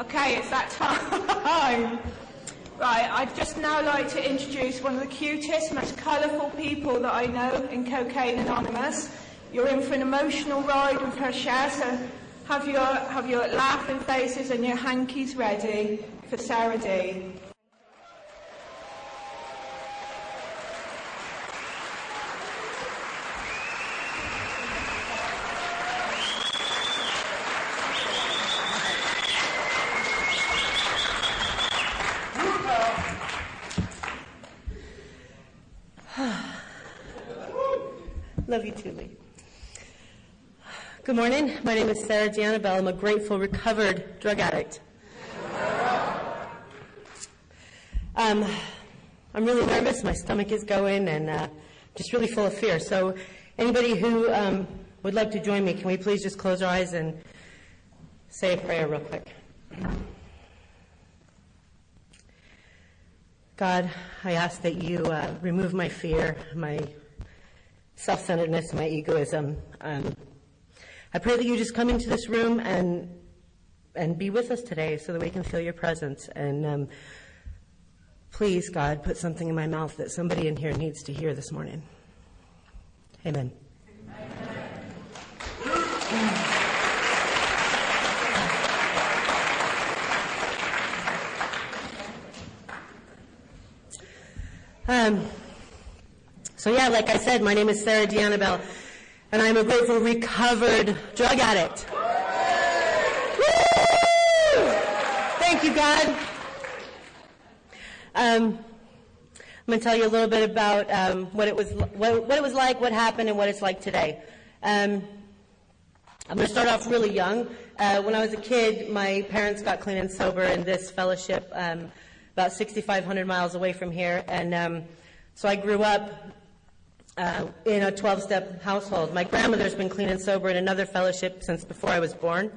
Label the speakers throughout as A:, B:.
A: Okay, it's that time. Right, I'd just now like to introduce one of the cutest, most colourful people that I know in Cocaine Anonymous. You're in for an emotional ride with her share, so have your laughing faces and your hankies ready for Sarah D.
B: Love you too, Lee. Good morning. My name is Sarah D. I'm a grateful, recovered drug addict. I'm really nervous. My stomach is going and just really full of fear. So anybody who would like to join me, can we please just close our eyes and say a prayer real quick? God, I ask that you remove my fear, my self-centeredness, my egoism. I pray that you just come into this room and be with us today so that we can feel your presence. And please, God, put something in my mouth that somebody in here needs to hear this morning. Amen. So yeah, like I said, my name is Sarah D. and I'm a grateful, recovered drug addict. Woo! Thank you, God. I'm going to tell you a little bit about what it was like, what happened, and what it's like today. I'm going to start off really young. When I was a kid, my parents got clean and sober in this fellowship about 6,500 miles away from here, and so I grew up in a 12-step household. My grandmother's been clean and sober in another fellowship since before I was born.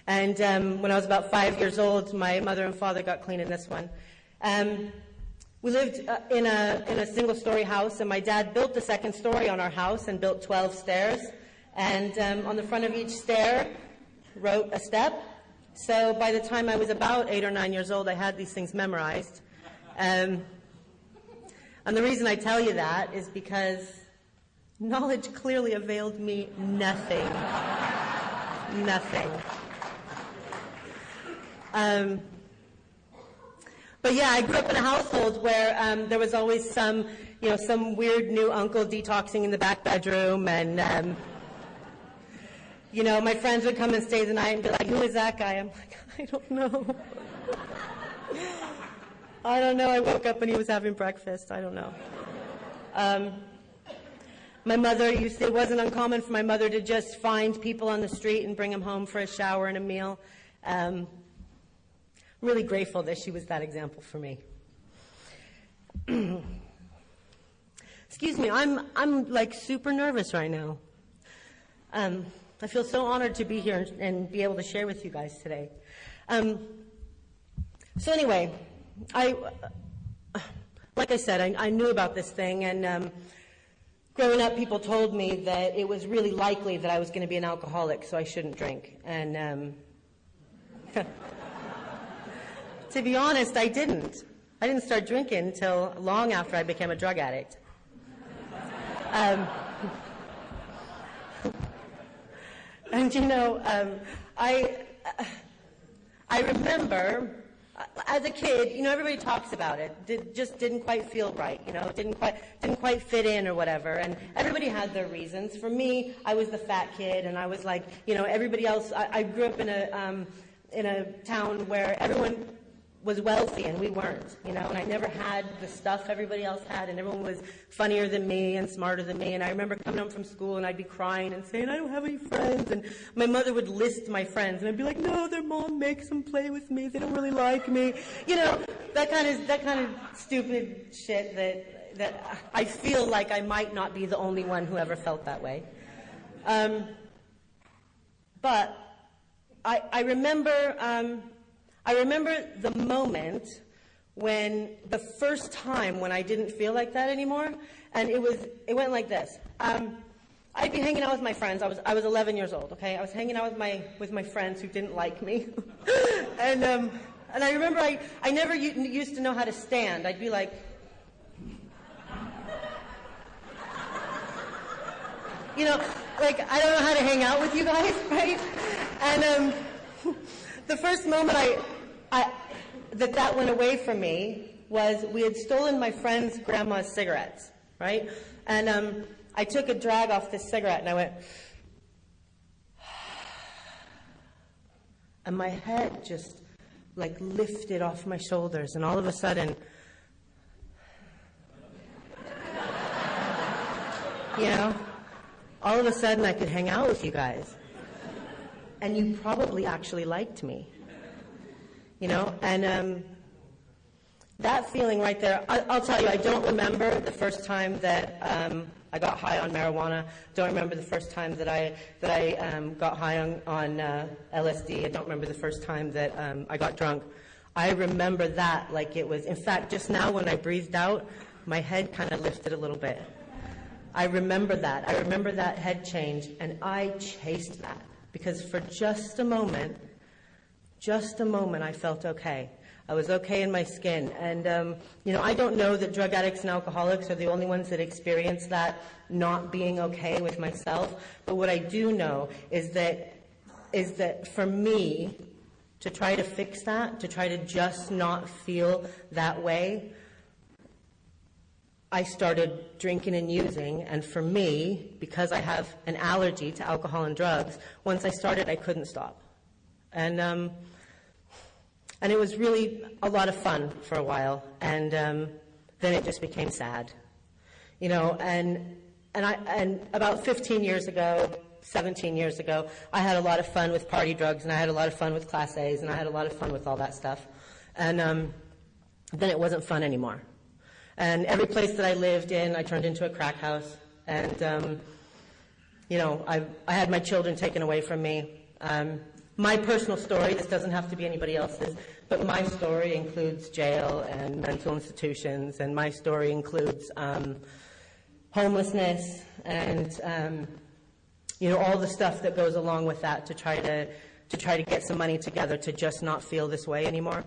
B: And when I was about 5 years old, my mother and father got clean in this one. We lived in a single-story house, and my dad built the second story on our house and built 12 stairs. And on the front of each stair wrote a step. So by the time I was about 8 or 9 years old, I had these things memorized. And the reason I tell you that is because knowledge clearly availed me nothing. Nothing. But yeah, I grew up in a household where there was always some weird new uncle detoxing in the back bedroom, and my friends would come and stay the night and be like, "Who is that guy?" I'm like, "I don't know." I don't know. I woke up and he was having breakfast. I don't know. My mother it wasn't uncommon for my mother to just find people on the street and bring them home for a shower and a meal. I'm really grateful that she was that example for me. Excuse me, I'm like super nervous right now. I feel so honored to be here and be able to share with you guys today. So anyway, like I said, I knew about this thing, and growing up, people told me that it was really likely that I was going to be an alcoholic, so I shouldn't drink. And to be honest, I didn't. I didn't start drinking until long after I became a drug addict. And I remember as a kid, everybody talks about it. Just didn't quite feel right, didn't quite fit in or whatever. And everybody had their reasons. For me, I was the fat kid, and I was like, everybody else. I grew up in a town where everyone was wealthy and we weren't, and I never had the stuff everybody else had, and everyone was funnier than me and smarter than me. And I remember coming home from school and I'd be crying and saying, "I don't have any friends." And my mother would list my friends, and I'd be like, "No, their mom makes them play with me. They don't really like me." That kind of stupid shit that I feel like I might not be the only one who ever felt that way. But I remember the moment when the first time when I didn't feel like that anymore, and it went like this. I'd be hanging out with my friends. I was 11 years old. Okay, I was hanging out with my friends who didn't like me, And I remember I never used to know how to stand. I'd be like, you know, like, I don't know how to hang out with you guys, right? And the first moment that went away from me was we had stolen my friend's grandma's cigarettes, right? And I took a drag off this cigarette, and I went, and my head just, like, lifted off my shoulders, and all of a sudden, you know, all of a sudden I could hang out with you guys. And you probably actually liked me, you know? And that feeling right there, I'll tell you, I don't remember the first time that I got high on marijuana. Don't remember the first time that I got high on LSD. I don't remember the first time that I got drunk. I remember that like it was. In fact, just now when I breathed out, my head kind of lifted a little bit. I remember that. I remember that head change, and I chased that. Because for just a moment, I felt okay. I was okay in my skin. And, you know, I don't know that drug addicts and alcoholics are the only ones that experience that not being okay with myself. But what I do know is that for me, to try to fix that, to try to just not feel that way, I started drinking and using, and for me, because I have an allergy to alcohol and drugs, once I started, I couldn't stop. And it was really a lot of fun for a while, and then it just became sad. You know, and about 15 years ago, 17 years ago, I had a lot of fun with party drugs, and I had a lot of fun with Class A's, and I had a lot of fun with all that stuff. And then it wasn't fun anymore. And every place that I lived in, I turned into a crack house. And, you know, I had my children taken away from me. My personal story, this doesn't have to be anybody else's, but my story includes jail and mental institutions, and my story includes homelessness and, you know, all the stuff that goes along with that to try to get some money together to just not feel this way anymore.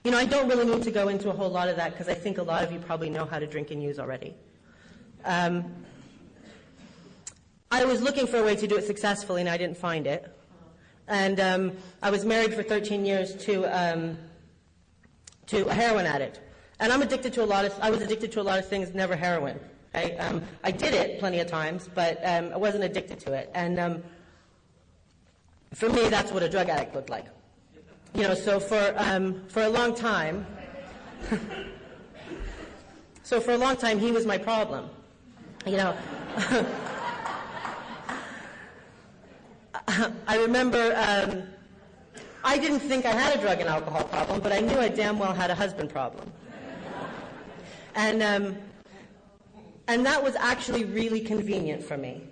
B: You know, I don't really need to go into a whole lot of that because I think a lot of you probably know how to drink and use already. I was looking for a way to do it successfully, and I didn't find it. And I was married for 13 years to a heroin addict. And I was addicted to a lot of things, never heroin. I did it plenty of times, but I wasn't addicted to it. And for me, that's what a drug addict looked like. You know, so for a long time, he was my problem. You know, I remember I didn't think I had a drug and alcohol problem, but I knew I damn well had a husband problem. And that was actually really convenient for me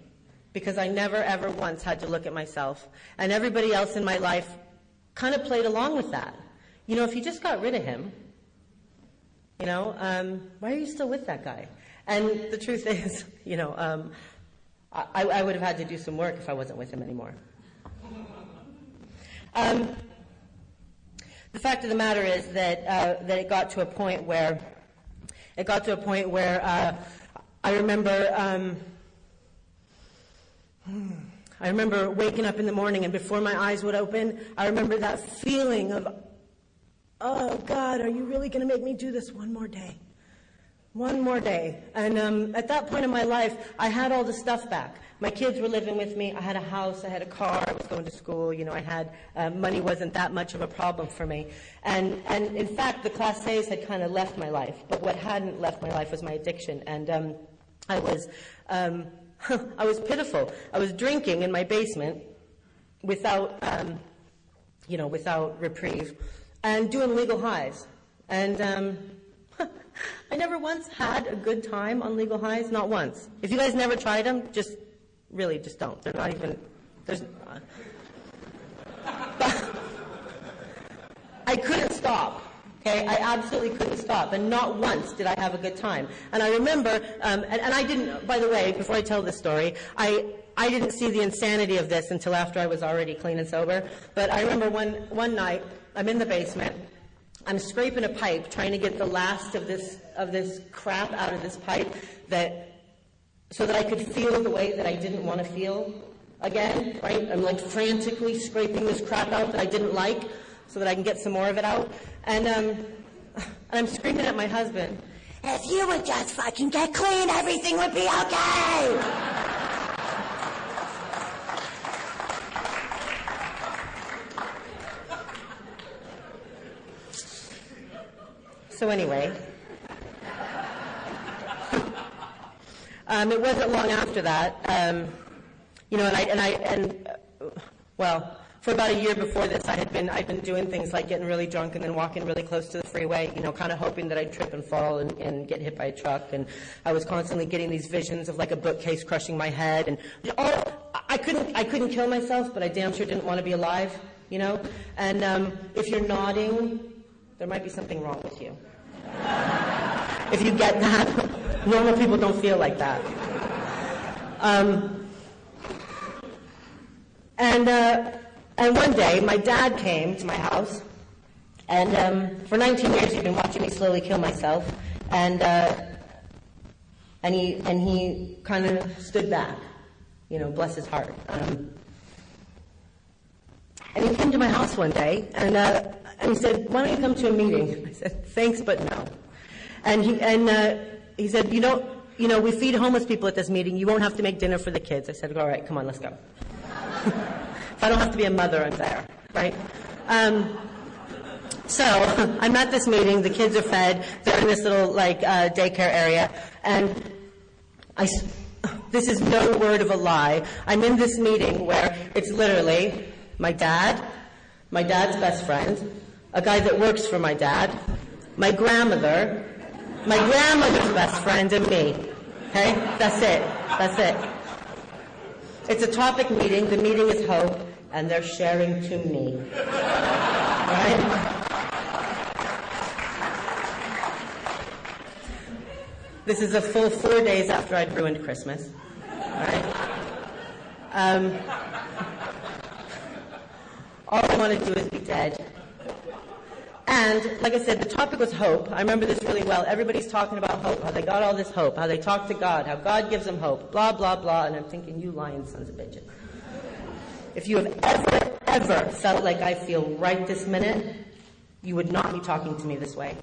B: because I never ever once had to look at myself, and everybody else in my life kind of played along with that. You know, if you just got rid of him, you know, why are you still with that guy? And the truth is, you know, I would have had to do some work if I wasn't with him anymore. The fact of the matter is that it got to a point where I remember waking up in the morning, and before my eyes would open, I remember that feeling of, oh, God, are you really going to make me do this one more day? One more day. And at that point in my life, I had all the stuff back. My kids were living with me. I had a house. I had a car. I was going to school. You know, I had money wasn't that much of a problem for me. And in fact, the Class A's had kind of left my life. But what hadn't left my life was my addiction. And I was pitiful. I was drinking in my basement without reprieve, and doing legal highs. And I never once had a good time on legal highs, not once. If you guys never tried them, just don't. They're not even, I couldn't stop. Okay, I absolutely couldn't stop, and not once did I have a good time. And I remember, and I didn't, by the way, before I tell this story, I I didn't see the insanity of this until after I was already clean and sober. But I remember one night, I'm in the basement, I'm scraping a pipe, trying to get the last of this crap out of this pipe so that I could feel the way that I didn't want to feel again, right? I'm like frantically scraping this crap out that I didn't like so that I can get some more of it out. And I'm screaming at my husband, "If you would just fucking get clean, everything would be okay!" So anyway, it wasn't long after that, well, for about a year before this, I'd been doing things like getting really drunk and then walking really close to the freeway, kind of hoping that I'd trip and fall and get hit by a truck. And I was constantly getting these visions of like a bookcase crushing my head. And I couldn't kill myself, but I damn sure didn't want to be alive, And if you're nodding, there might be something wrong with you. If you get that, normal people don't feel like that. And one day, my dad came to my house, and for 19 years he'd been watching me slowly kill myself, and he kind of stood back, bless his heart. And he came to my house one day, and he said, "Why don't you come to a meeting?" I said, "Thanks, but no." And he said, we feed homeless people at this meeting. You won't have to make dinner for the kids." I said, "All right, come on, let's go." If I don't have to be a mother, I'm there, right? So I'm at this meeting. The kids are fed. They're in this little daycare area, and this is no word of a lie. I'm in this meeting where it's literally my dad's best friend, a guy that works for my dad, my grandmother's best friend, and me. Okay? That's it. It's a topic meeting. The meeting is hope, and they're sharing to me. Right? This is a full 4 days after I'd ruined Christmas. Right? All I want to do is be dead. And, like I said, the topic was hope. I remember this really well. Everybody's talking about hope, how they got all this hope, how they talk to God, how God gives them hope, blah, blah, blah. And I'm thinking, you lying sons of bitches. If you have ever felt like I feel right this minute, you would not be talking to me this way.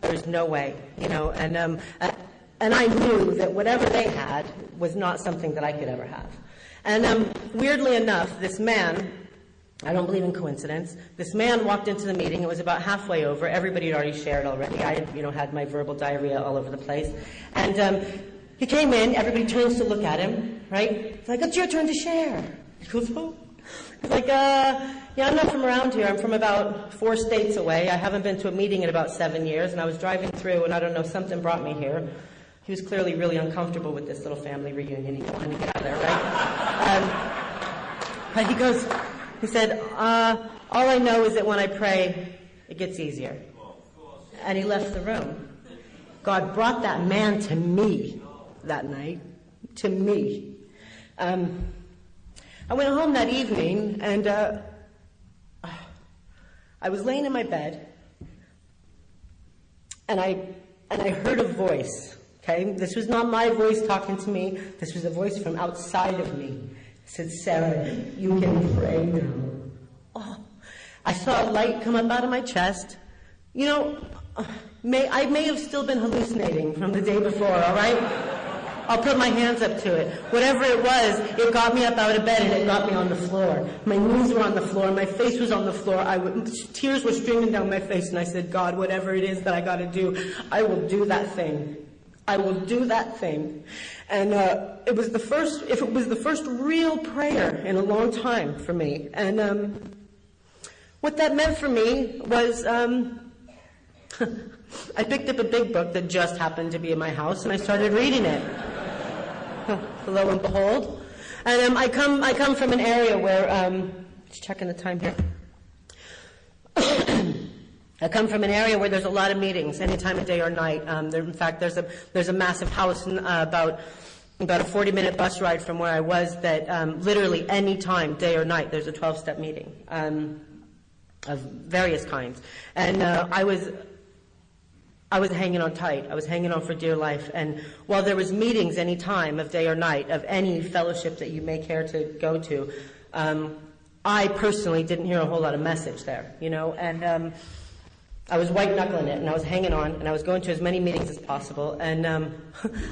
B: There's no way, And I knew that whatever they had was not something that I could ever have. And weirdly enough, this man, I don't believe in coincidence, this man walked into the meeting. It was about halfway over. Everybody had already shared already. I had, had my verbal diarrhea all over the place. And he came in. Everybody turns to look at him, right? It's like, "It's your turn to share." He goes, "Oh." He's like, I'm not from around here. I'm from about 4 states away. I haven't been to a meeting in about 7 years. And I was driving through, and I don't know, something brought me here. He was clearly really uncomfortable with this little family reunion. He wanted to get out of there, right? But he said, "All I know is that when I pray, it gets easier." And he left the room. God brought that man to me that night, to me. I went home that evening, and I was laying in my bed, and I heard a voice. Okay, this was not my voice talking to me. This was a voice from outside of me. It said, "Sarah, you can pray now." Oh, I saw a light come up out of my chest. I may have still been hallucinating from the day before, all right? I'll put my hands up to it. Whatever it was, it got me up out of bed and it got me on the floor. My knees were on the floor. My face was on the floor. Tears were streaming down my face, and I said, "God, whatever it is that I got to do, I will do that thing. I will do that thing." And it was the first real prayer in a long time for me. And what that meant for me was I picked up a big book that just happened to be in my house, and I started reading it. Lo and behold. And I come from an area where, just checking the time here. I come from an area where there's a lot of meetings, any time of day or night. In fact, there's a massive house about about a 40-minute bus ride from where I was that literally any time, day or night, there's a 12-step meeting of various kinds. And I was hanging on tight. I was hanging on for dear life. And while there was meetings any time of day or night of any fellowship that you may care to go to, I personally didn't hear a whole lot of message there, you know. And I was white-knuckling it, and I was hanging on, and I was going to as many meetings as possible. And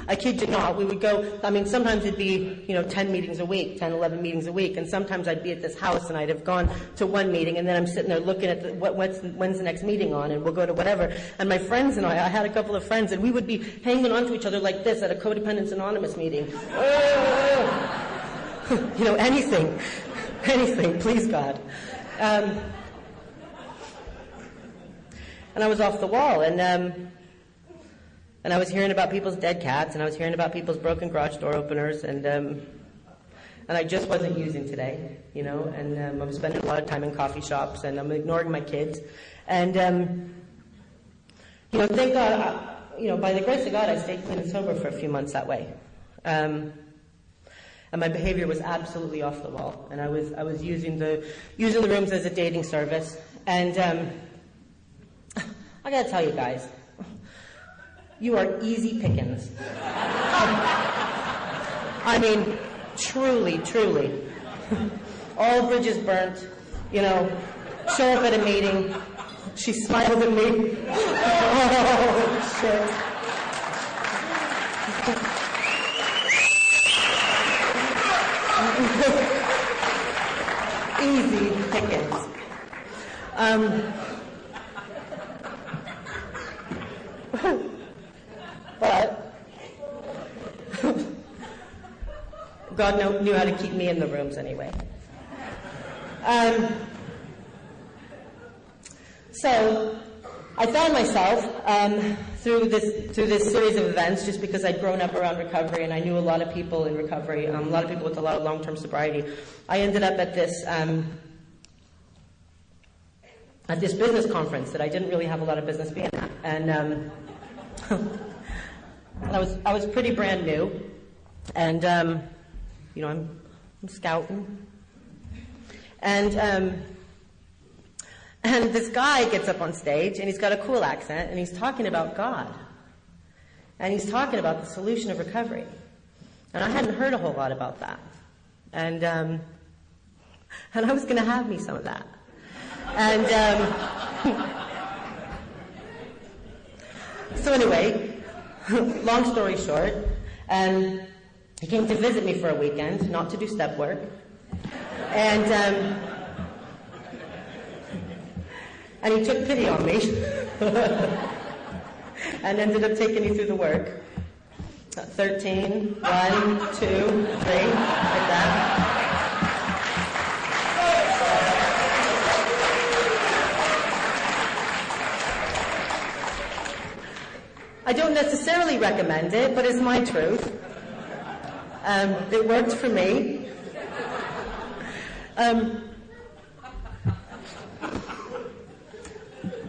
B: I kid you not, we would go, I mean, sometimes it'd be, 10 meetings a week, 10, 11 meetings a week, and sometimes I'd be at this house, and I'd have gone to one meeting, and then I'm sitting there looking at when's the next meeting on, and we'll go to whatever. And my friends and I had a couple of friends, and we would be hanging on to each other like this at a Codependence Anonymous meeting. Anything, please God. And I was off the wall, and I was hearing about people's dead cats, and I was hearing about people's broken garage door openers, and I just wasn't using today, and I'm spending a lot of time in coffee shops, and I'm ignoring my kids, and thank God, by the grace of God, I stayed clean and sober for a few months that way, and my behavior was absolutely off the wall, and I was using the rooms as a dating service, and I gotta tell you guys, you are easy pickings. I mean, truly. All bridges burnt, show up at a meeting, she smiled at me. Oh, shit. Easy pickings. But God knew how to keep me in the rooms anyway. So I found myself through this series of events, just because I'd grown up around recovery and I knew a lot of people in recovery, a lot of people with a lot of long-term sobriety. I ended up at this business conference that I didn't really have a lot of business being at, and I was pretty brand new, and I'm scouting, and this guy gets up on stage and he's got a cool accent and he's talking about God, and he's talking about the solution of recovery, and I hadn't heard a whole lot about that, and I was going to have me some of that, and so anyway, long story short, he came to visit me for a weekend, not to do step work, and he took pity on me and ended up taking me through the work. 13, 1, 2, 3, like that. I don't necessarily recommend it, but it's my truth. It worked for me.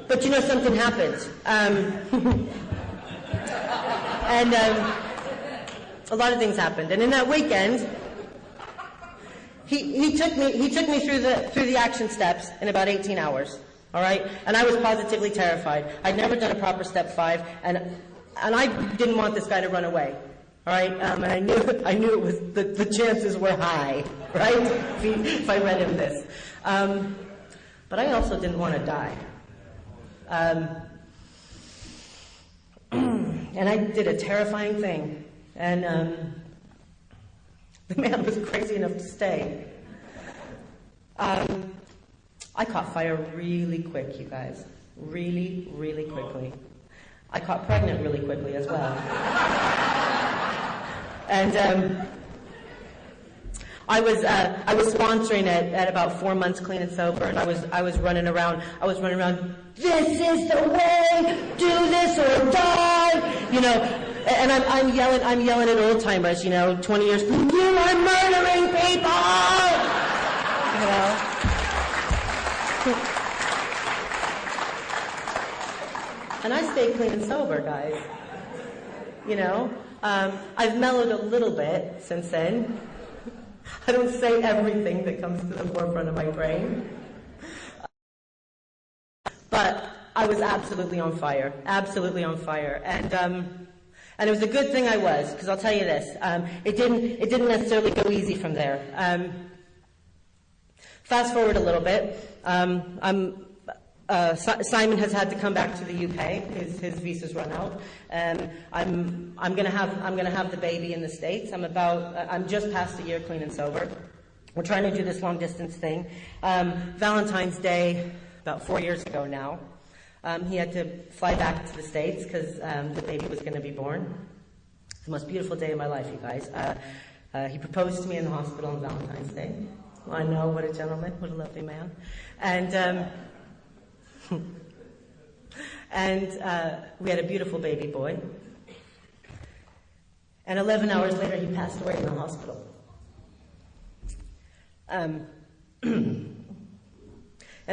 B: But something happened. And a lot of things happened. And in that weekend, he took me through the action steps in about 18 hours. All right? And I was positively terrified. I'd never done a proper step 5, and I didn't want this guy to run away. All right? And I knew it was the chances were high, right? If I read him this. But I also didn't want to die. And I did a terrifying thing. And the man was crazy enough to stay. I caught fire really quick, you guys. Really, really quickly. I caught pregnant really quickly as well. And I was sponsoring it at about 4 months clean and sober, and I was running around. This is the way. Do this or die. And I'm yelling at old timers. 20 years. You are murdering people. And I stayed clean and sober, guys. I've mellowed a little bit since then. I don't say everything that comes to the forefront of my brain. But I was absolutely on fire, and it was a good thing I was, because I'll tell you this, it didn't necessarily go easy from there. Fast forward a little bit, Simon has had to come back to the UK. His visa's run out, and I'm gonna have the baby in the States. I'm just past a year clean and sober. We're trying to do this long distance thing. Valentine's Day, about 4 years ago now, he had to fly back to the States because the baby was going to be born. It's the most beautiful day of my life, you guys. He proposed to me in the hospital on Valentine's Day. Well, I know, what a gentleman, what a lovely man. And we had a beautiful baby boy. And 11 hours later, he passed away in the hospital. And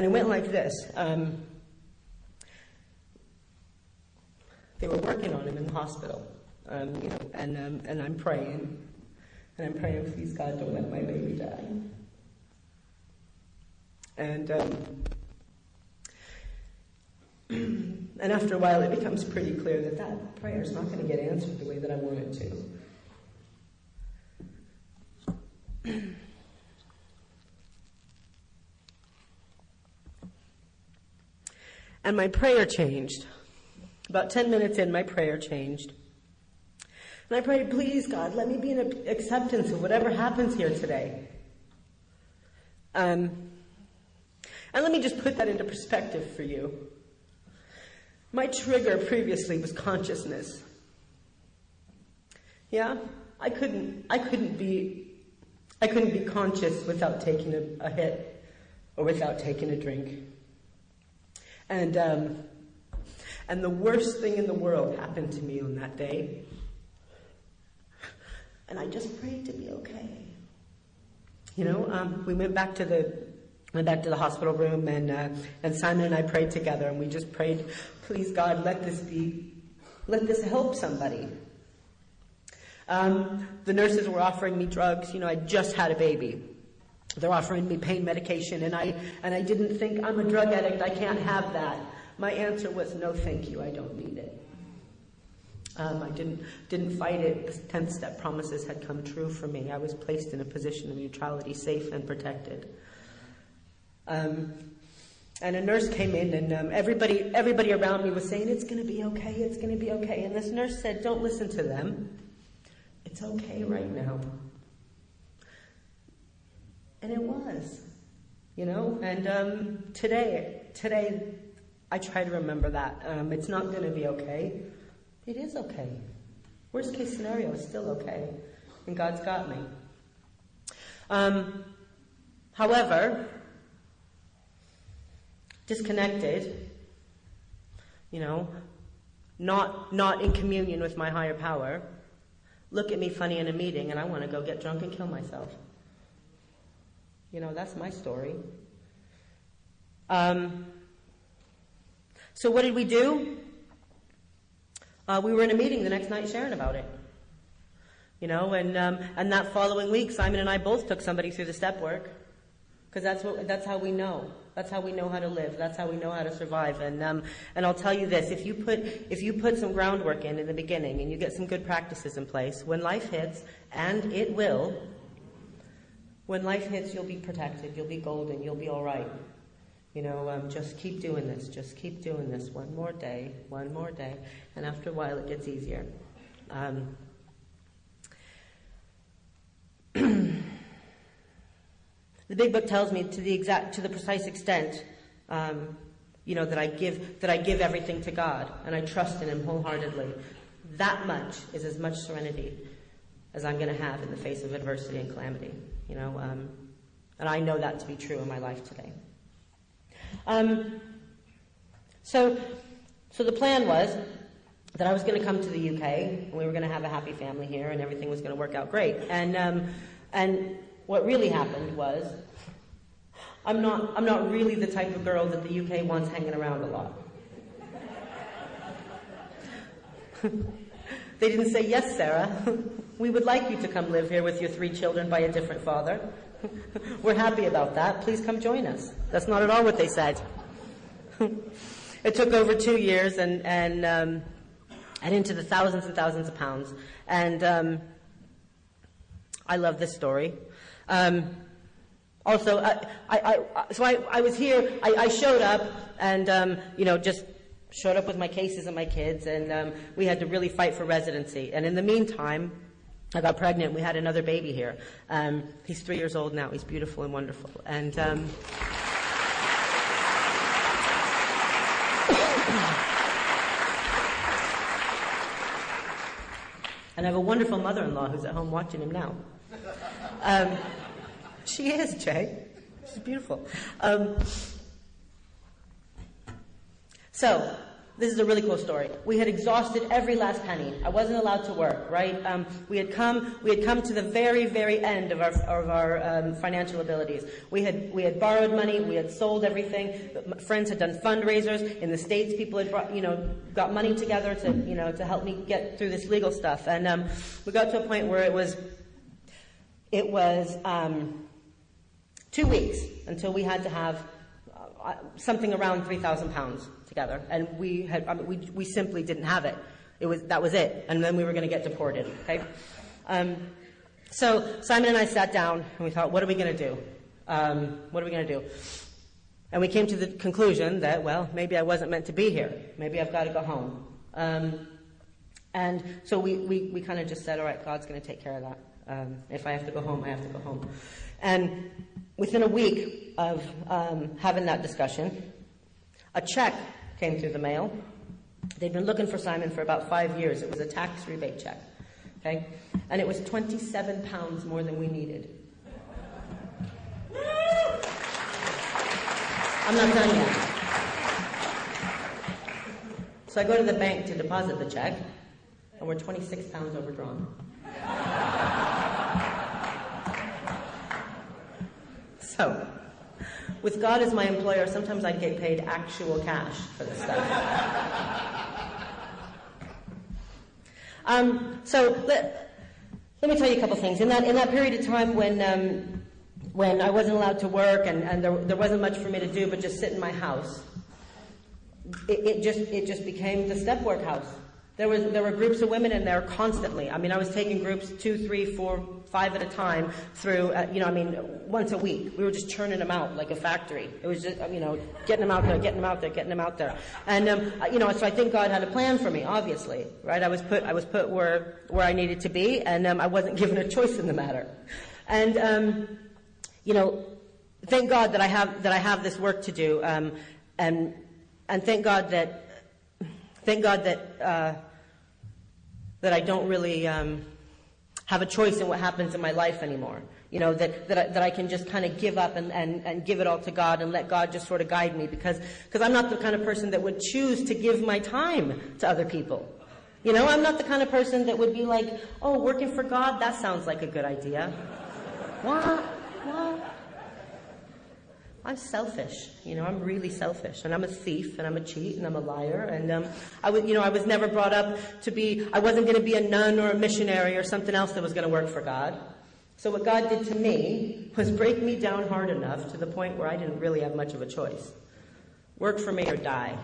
B: it went like this. They were working on him in the hospital, and I'm praying, please God, don't let my baby die. And after a while, it becomes pretty clear that prayer is not going to get answered the way that I want it to. And my prayer changed. About 10 minutes in, my prayer changed. And I prayed, please, God, let me be in acceptance of whatever happens here today. And let me just put that into perspective for you. My trigger previously was consciousness. Yeah? I couldn't be conscious without taking a hit or without taking a drink. And the worst thing in the world happened to me on that day. And I just prayed to be okay. We went back to the hospital room, and Simon and I prayed together, and we just prayed, please God, let this help somebody. The nurses were offering me drugs. I just had a baby. They're offering me pain medication, and I didn't think, I'm a drug addict, I can't have that. My answer was, no thank you, I don't need it. I didn't fight it. The 10th step promises had come true for me. I was placed in a position of neutrality, safe and protected. And a nurse came in, and everybody around me was saying, it's going to be okay, it's going to be okay. And this nurse said, don't listen to them. It's okay right now. And it was, and today I try to remember that. It's not going to be okay. It is okay. Worst case scenario is still okay, and God's got me. However, disconnected, not in communion with my higher power, look at me funny in a meeting and I want to go get drunk and kill myself. That's my story. So what did we do? We were in a meeting the next night sharing about it. And that following week, Simon and I both took somebody through the step work, because that's how we know. That's how we know how to live. That's how we know how to survive. And I'll tell you this: if you put some groundwork in the beginning, and you get some good practices in place, when life hits, and it will, when life hits, you'll be protected. You'll be golden. You'll be all right. Just keep doing this. Just keep doing this. One more day. And after a while, it gets easier. The big book tells me to the precise extent, that I give everything to God and I trust in Him wholeheartedly. That much is as much serenity as I'm going to have in the face of adversity and calamity. And I know that to be true in my life today. So the plan was that I was going to come to the UK, and we were going to have a happy family here, and everything was going to work out great. And what really happened was, I'm not really the type of girl that the UK wants hanging around a lot. They didn't say, yes, Sarah, we would like you to come live here with your 3 children by a different father. We're happy about that. Please come join us. That's not at all what they said. It took over 2 years and into the thousands and thousands of pounds. And I love this story. Also, I was here. I showed up and just showed up with my cases and my kids, and we had to really fight for residency. And in the meantime, I got pregnant. We had another baby here. He's 3 years old now. He's beautiful and wonderful. And and I have a wonderful mother-in-law who's at home watching him now. She is, Jay. She's beautiful. So, this is a really cool story. We had exhausted every last penny. I wasn't allowed to work, right? We had come to the very, very end of our financial abilities. We had borrowed money. We had sold everything. Friends had done fundraisers in the States. People had got money together to help me get through this legal stuff. And we got to a point where it was 2 weeks until we had to have something around £3,000 together, and we simply didn't have it. That was it, and then we were going to get deported. Okay, so Simon and I sat down and we thought, what are we going to do? What are we going to do? And we came to the conclusion that, well, maybe I wasn't meant to be here. Maybe I've got to go home. And so we kind of just said, all right, God's going to take care of that. If I have to go home, I have to go home. And within a week of having that discussion, a check came through the mail. They'd been looking for Simon for about 5 years. It was a tax rebate check. Okay? And it was £27 more than we needed. I'm not done yet. So I go to the bank to deposit the check, and we're £26 overdrawn. So, with God as my employer, sometimes I'd get paid actual cash for this stuff. So let me tell you a couple things. In that period of time when I wasn't allowed to work and there wasn't much for me to do but just sit in my house, it just became the step work house. There were groups of women in there constantly. I mean, I was taking groups 2, 3, 4, 5 at a time through, once a week. We were just churning them out like a factory. It was just, getting them out there, getting them out there, getting them out there. And, so I think God had a plan for me, obviously, right? I was put where I needed to be, and I wasn't given a choice in the matter. And, thank God that I have this work to do, and thank God that I don't really have a choice in what happens in my life anymore. That I can just kind of give up and give it all to God and let God just sort of guide me, because I'm not the kind of person that would choose to give my time to other people. I'm not the kind of person that would be like, oh, working for God, that sounds like a good idea. What? I'm selfish, I'm really selfish, and I'm a thief, and I'm a cheat, and I'm a liar, and I was never brought up I wasn't going to be a nun or a missionary or something else that was going to work for God. So what God did to me was break me down hard enough to the point where I didn't really have much of a choice. Work for me or die.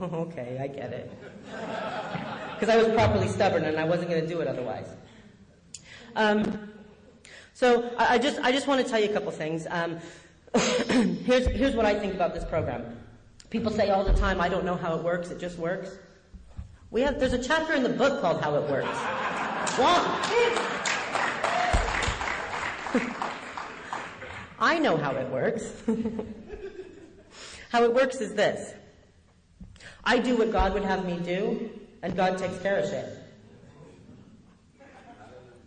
B: Okay, I get it. Because I was properly stubborn, and I wasn't going to do it otherwise. So I just want to tell you a couple things. Here's what I think about this program. People say all the time, I don't know how it works, it just works. There's a chapter in the book called How It Works. I know how it works. How it works is this. I do what God would have me do, and God takes care of shit.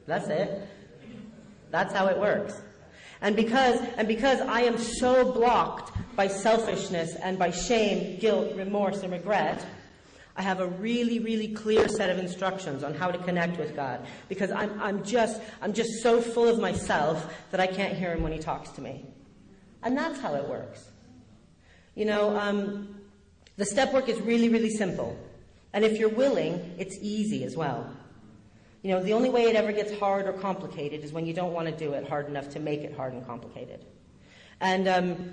B: That's it. That's how it works. And because I am so blocked by selfishness and by shame, guilt, remorse, and regret, I have a really, really clear set of instructions on how to connect with God. Because I'm just so full of myself that I can't hear him when he talks to me. And that's how it works. The step work is really, really simple. And if you're willing, it's easy as well. You know, the only way it ever gets hard or complicated is when you don't want to do it hard enough to make it hard and complicated. And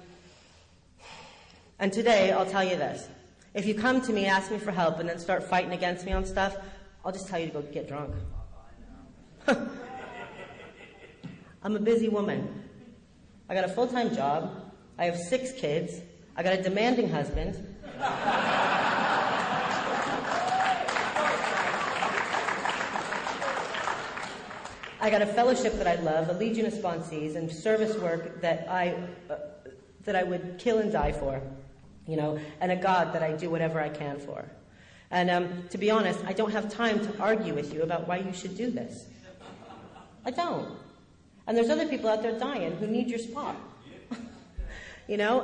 B: today, I'll tell you this. If you come to me, ask me for help, and then start fighting against me on stuff, I'll just tell you to go get drunk. I'm a busy woman. I got a full-time job. I have 6 kids. I got a demanding husband. I got a fellowship that I love, a legion of sponsees, and service work that I would kill and die for, you know, and a God that I do whatever I can for. And to be honest, I don't have time to argue with you about why you should do this. I don't. And there's other people out there dying who need your spot. You know?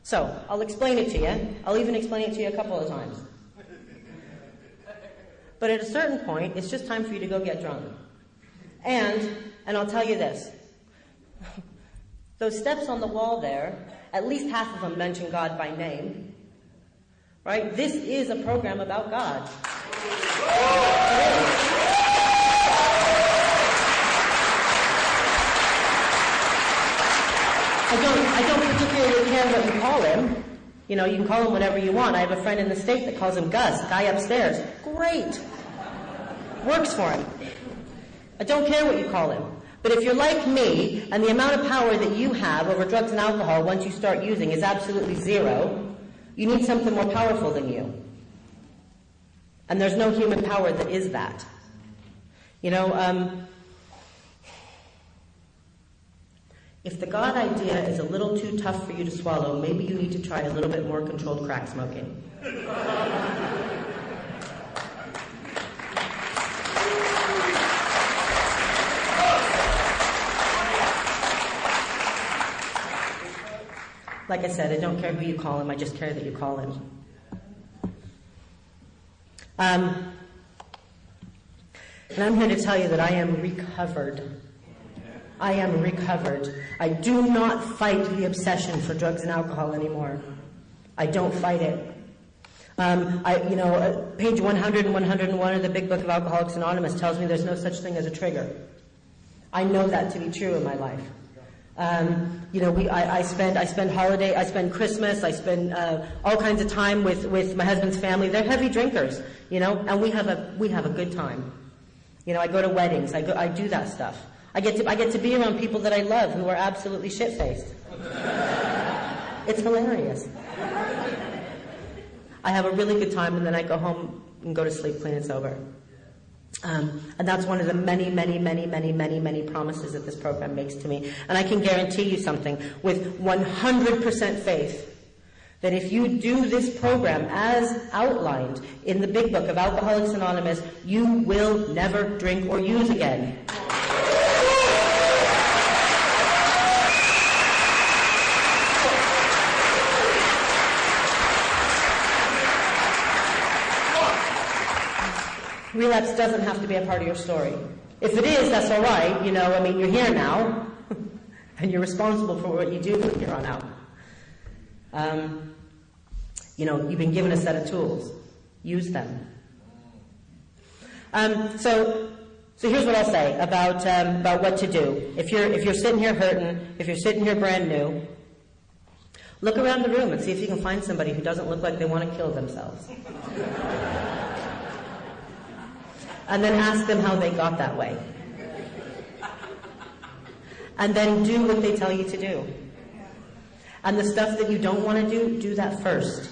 B: So, I'll explain it to you. I'll even explain it to you a couple of times. But at a certain point, it's just time for you to go get drunk. And I'll tell you this. Those steps on the wall there, at least half of them mention God by name. Right? This is a program about God. I don't particularly care what you call him. You know, you can call him whatever you want. I have a friend in the state that calls him Gus, guy upstairs. Great. Works for him. I don't care what you call him. But if you're like me, and the amount of power that you have over drugs and alcohol once you start using is absolutely zero, you need something more powerful than you. And there's no human power that is that. You know, if the God idea is a little too tough for you to swallow, maybe you need to try a little bit more controlled crack smoking. Like I said, I don't care who you call him, I just care that you call him. And I'm here to tell you that I am recovered. I am recovered. I do not fight the obsession for drugs and alcohol anymore. I don't fight it. Page 100 and 101 of the Big Book of Alcoholics Anonymous tells me there's no such thing as a trigger. I know that to be true in my life. I spend Christmas, I spend all kinds of time with my husband's family. They're heavy drinkers, you know, and we have a good time. You know, I go to weddings, I do that stuff. I get to be around people that I love who are absolutely shit-faced. It's hilarious. I have a really good time, and then I go home and go to sleep clean and sober. And that's one of the many, many, many, many, many, many promises that this program makes to me. And I can guarantee you something with 100% faith, that if you do this program as outlined in the Big Book of Alcoholics Anonymous, you will never drink or use again. Relapse doesn't have to be a part of your story. If it is, that's all right. You know, I mean, you're here now, and you're responsible for what you do from here on out. You've been given a set of tools. Use them. So here's what I'll say about what to do. If you're sitting here hurting, if you're sitting here brand new, look around the room and see if you can find somebody who doesn't look like they want to kill themselves. And then ask them how they got that way. And then do what they tell you to do. And the stuff that you don't want to do that first.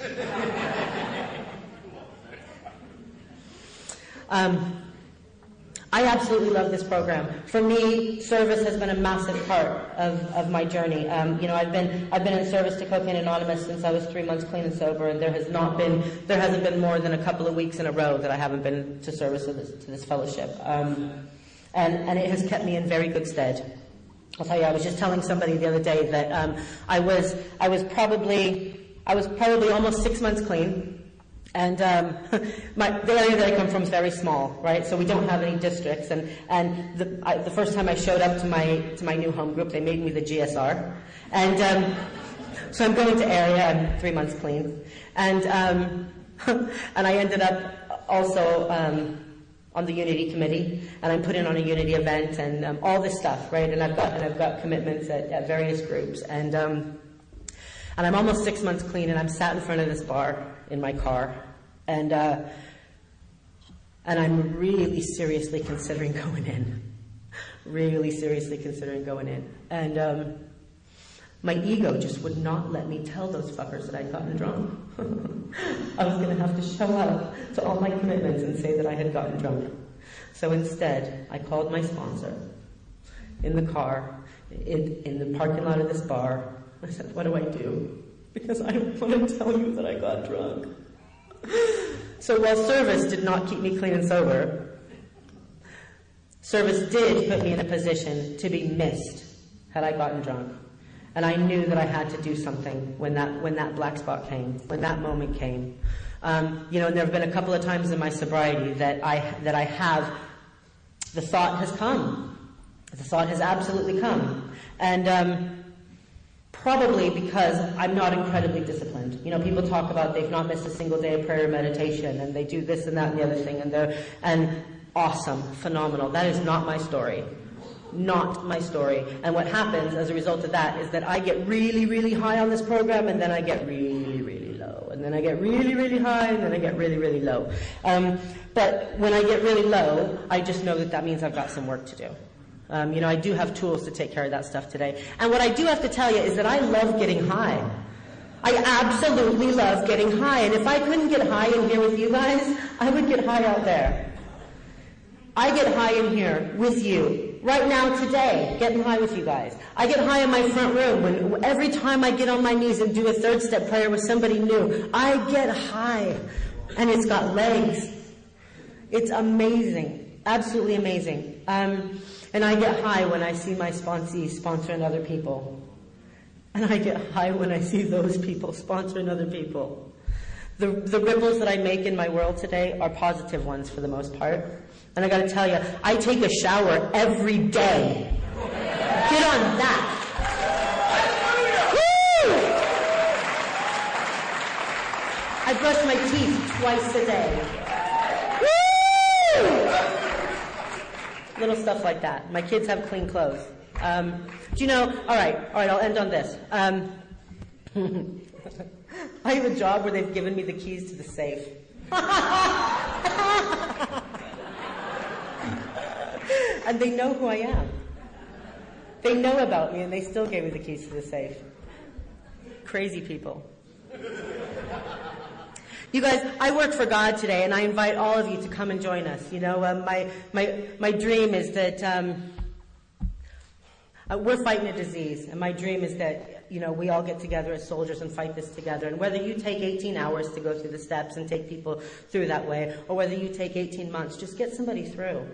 B: I absolutely love this program. For me, service has been a massive part of my journey. I've been in service to Cocaine Anonymous since I was 3 months clean and sober, and there hasn't been more than a couple of weeks in a row that I haven't been to service to this fellowship. And it has kept me in very good stead. I'll tell you, I was just telling somebody the other day that I was probably almost 6 months clean. And the area that I come from is very small, right? So we don't have any districts. And the first time I showed up to my new home group, they made me the GSR. And so I'm going to area. I'm 3 months clean, and I ended up also on the Unity Committee, and I'm put in on a Unity event, and all this stuff, right? And I've got commitments at various groups, and I'm almost 6 months clean, and I'm sat in front of this bar in my car, and I'm really seriously considering going in. Really seriously considering going in. And my ego just would not let me tell those fuckers that I'd gotten drunk. I was going to have to show up to all my commitments and say that I had gotten drunk. So instead, I called my sponsor in the car, in the parking lot of this bar. I said, what do I do? Because I don't want to tell you that I got drunk. So while service did not keep me clean and sober, service did put me in a position to be missed had I gotten drunk. And I knew that I had to do something when that black spot came, when that moment came. And there have been a couple of times in my sobriety that I have, the thought has come. The thought has absolutely come. And probably because I'm not incredibly disciplined. People talk about they've not missed a single day of prayer or meditation, and they do this and that and the other thing, and awesome, phenomenal. That is not my story. Not my story. And what happens as a result of that is that I get really, really high on this program, and then I get really, really low. And then I get really, really high, and then I get really, really low. But when I get really low, I just know that means I've got some work to do. I do have tools to take care of that stuff today. And what I do have to tell you is that I love getting high. I absolutely love getting high. And if I couldn't get high in here with you guys, I would get high out there. I get high in here with you. Right now, today, getting high with you guys. I get high in my front room. Every time I get on my knees and do a third step prayer with somebody new, I get high. And it's got legs. It's amazing. Absolutely amazing. And I get high when I see my sponsees sponsoring other people. And I get high when I see those people sponsoring other people. The ripples that I make in my world today are positive ones for the most part. And I gotta tell you, I take a shower every day. Get on that. Woo! I brush my teeth twice a day. Woo! Little stuff like that. My kids have clean clothes. All right, I'll end on this. I have a job where they've given me the keys to the safe. And they know who I am. They know about me, and they still gave me the keys to the safe. Crazy people. You guys, I work for God today, and I invite all of you to come and join us. My dream is that we're fighting a disease, and my dream is that we all get together as soldiers and fight this together. And whether you take 18 hours to go through the steps and take people through that way, or whether you take 18 months, just get somebody through.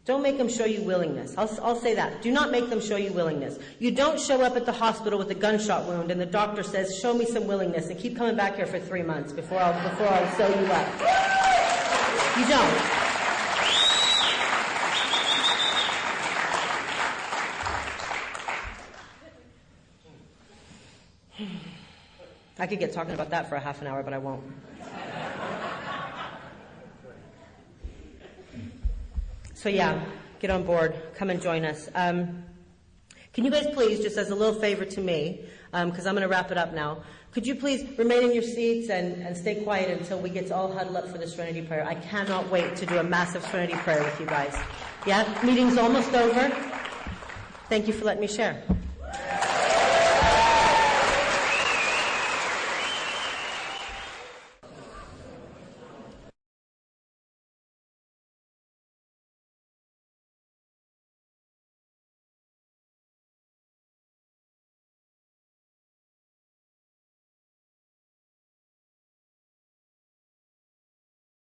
B: Don't make them show you willingness. I'll say that. Do not make them show you willingness. You don't show up at the hospital with a gunshot wound and the doctor says, show me some willingness, and keep coming back here for 3 months before I'll sew you up. You don't. I could get talking about that for a half an hour, but I won't. So yeah, get on board. Come and join us. Can you guys please, just as a little favor to me, because I'm going to wrap it up now, could you please remain in your seats and stay quiet until we get to all huddle up for the Serenity Prayer? I cannot wait to do a massive Serenity Prayer with you guys. Yeah? Meeting's almost over. Thank you for letting me share.